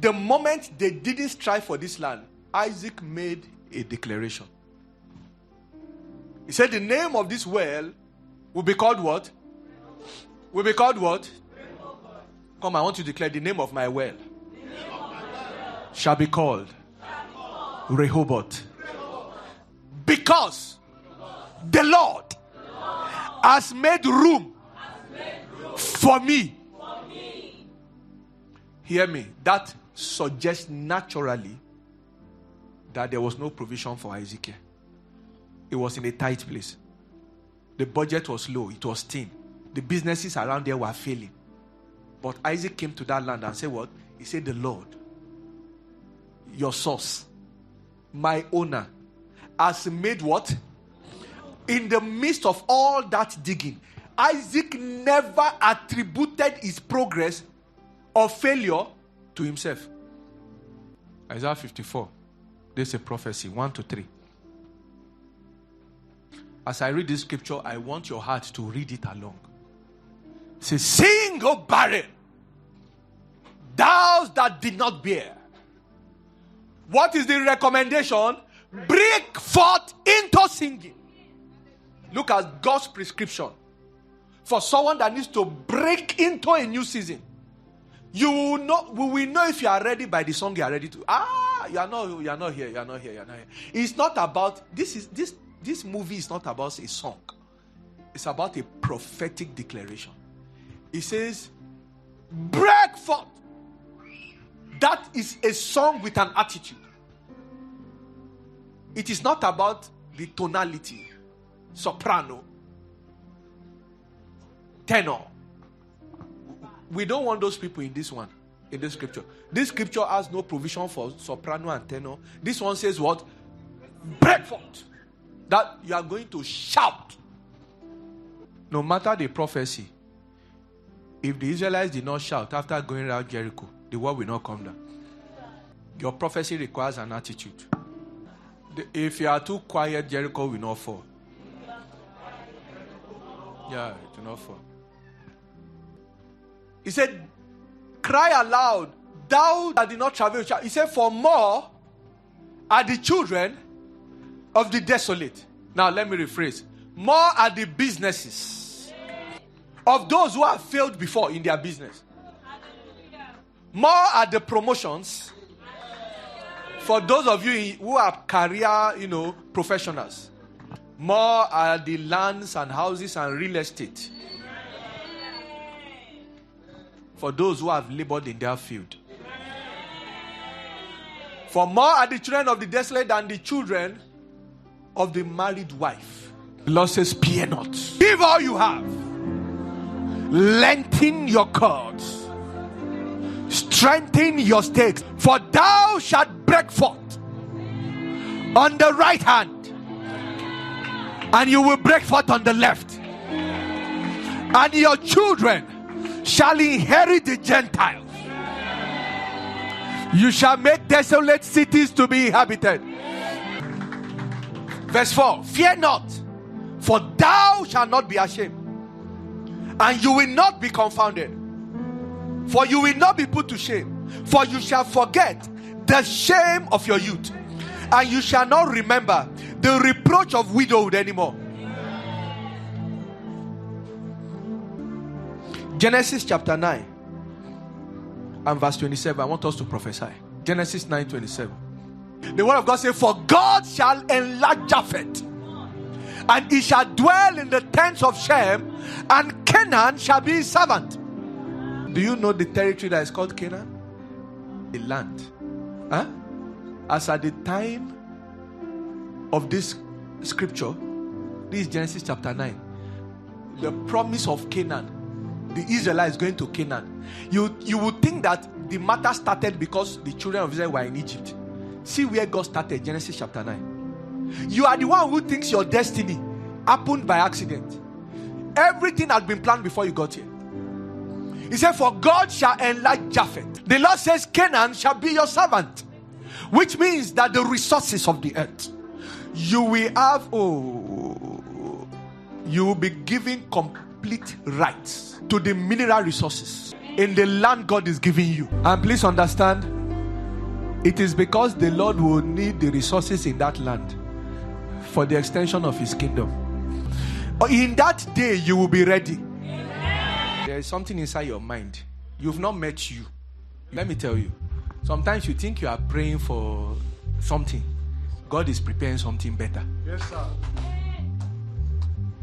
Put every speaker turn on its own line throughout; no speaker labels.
the moment they didn't strive for this land, Isaac made a declaration. He said the name of this well will be called what? Will be called what? Come, I want you to declare the name of my well. Shall be called Rehoboth. Because the Lord has made room for me. Hear me. That suggests naturally that there was no provision for Isaac. It was in a tight place. The budget was low. It was thin. The businesses around there were failing. But Isaac came to that land and said what? He said, the Lord, your source, my owner, has made what? In the midst of all that digging, Isaac never attributed his progress or failure to himself. Isaiah 54. There's a prophecy, 1-3. As I read this scripture, I want your heart to read it along. It says, sing, O barren, thou that did not bear. What is the recommendation? Break forth into singing. Look at God's prescription for someone that needs to break into a new season. You will know, we will know if you are ready by the song you are ready to. You are not here. It's not about this movie is not about a song. It's about a prophetic declaration. It says, break forth. That is a song with an attitude. It is not about the tonality, soprano, tenor. We don't want those people in this one, in this scripture. This scripture has no provision for soprano and tenor. This one says what? Break forth. That you are going to shout. No matter the prophecy, if the Israelites did not shout after going around Jericho, the wall will not come down. Your prophecy requires an attitude. If you are too quiet, Jericho will not fall. Yeah, it will not fall. He said, cry aloud, thou that did not travel. He said, for more are the children of the desolate. Now let me rephrase. More are the businesses of those who have failed before in their business. More are the promotions for those of you who are career, professionals. More are the lands and houses and real estate for those who have labored in their field. For more are the children of the desolate than the children of the married wife. The Lord says, fear not. Give all you have. Lengthen your cords. Strengthen your stakes. For thou shalt break forth on the right hand, and you will break forth on the left. And your children shall inherit the Gentiles. You shall make desolate cities to be inhabited. Verse 4. Fear not, for thou shalt not be ashamed, and you will not be confounded. For you will not be put to shame, for you shall forget the shame of your youth, and you shall not remember the reproach of widowhood anymore. Genesis chapter 9 and verse 27. I want us to prophesy. Genesis 9:27. The word of God says, for God shall enlarge Japheth, and he shall dwell in the tents of Shem, and Canaan shall be his servant. Do you know the territory that is called Canaan? The land. As at the time of this scripture, this is Genesis chapter 9, the promise of Canaan, the Israelites going to Canaan. You would think that the matter started because the children of Israel were in Egypt. See where God started, Genesis chapter 9. You are the one who thinks your destiny happened by accident. Everything had been planned before you got here. He said, for God shall enlarge Japheth. The Lord says, Canaan shall be your servant. Which means that the resources of the earth, you will have, you will be given complete rights to the mineral resources in the land God is giving you. And please understand, It is because the Lord will need the resources in that land for the extension of his kingdom. In that day, you will be ready. There is something inside your mind. You've not met you. Let me tell you. Sometimes you think you are praying for something. God is preparing something better.
Yes, sir.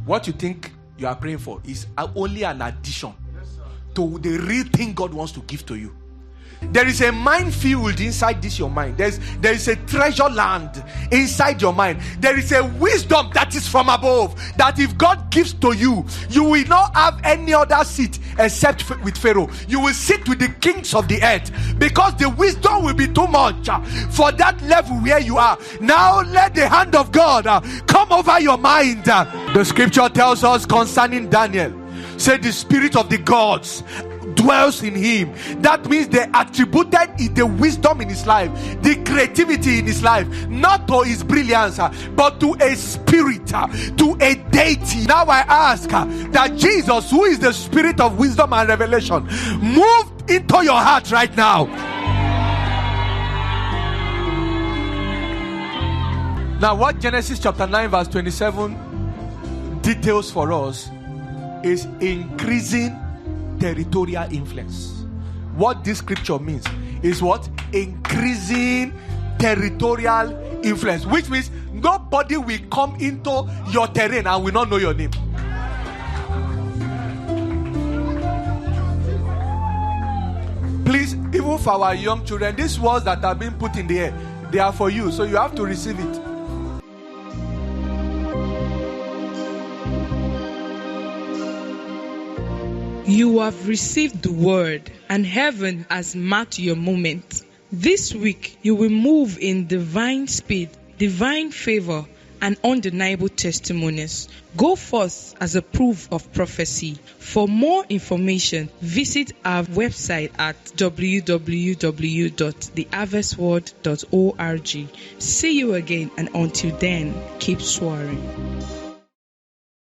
What you think you are praying for is only an addition to the real thing God wants to give to you. There is a minefield inside this your mind. There is a treasure land inside your mind. There is a wisdom that is from above, that if God gives to you, you will not have any other seat except with Pharaoh. You will sit with the kings of the earth, because the wisdom will be too much for that level where you are. Now let the hand of God come over your mind. The scripture tells us concerning Daniel, say the spirit of the gods dwells in him. That means they attributed the wisdom in his life, the creativity in his life, not to his brilliance, but to a spirit, to a deity. Now I ask that Jesus, who is the spirit of wisdom and revelation, move into your heart right now. Now, what Genesis chapter 9 verse 27 details for us is increasing territorial influence. What this scripture means is what? Increasing territorial influence, which means nobody will come into your terrain and will not know your name. Please, even for our young children, these words that are being put in the air, they are for you, so you have to receive it.
You have received the word, and heaven has marked your moment. This week, you will move in divine speed, divine favor, and undeniable testimonies. Go forth as a proof of prophecy. For more information, visit our website at www.theharvestword.org. See you again, and until then, keep soaring.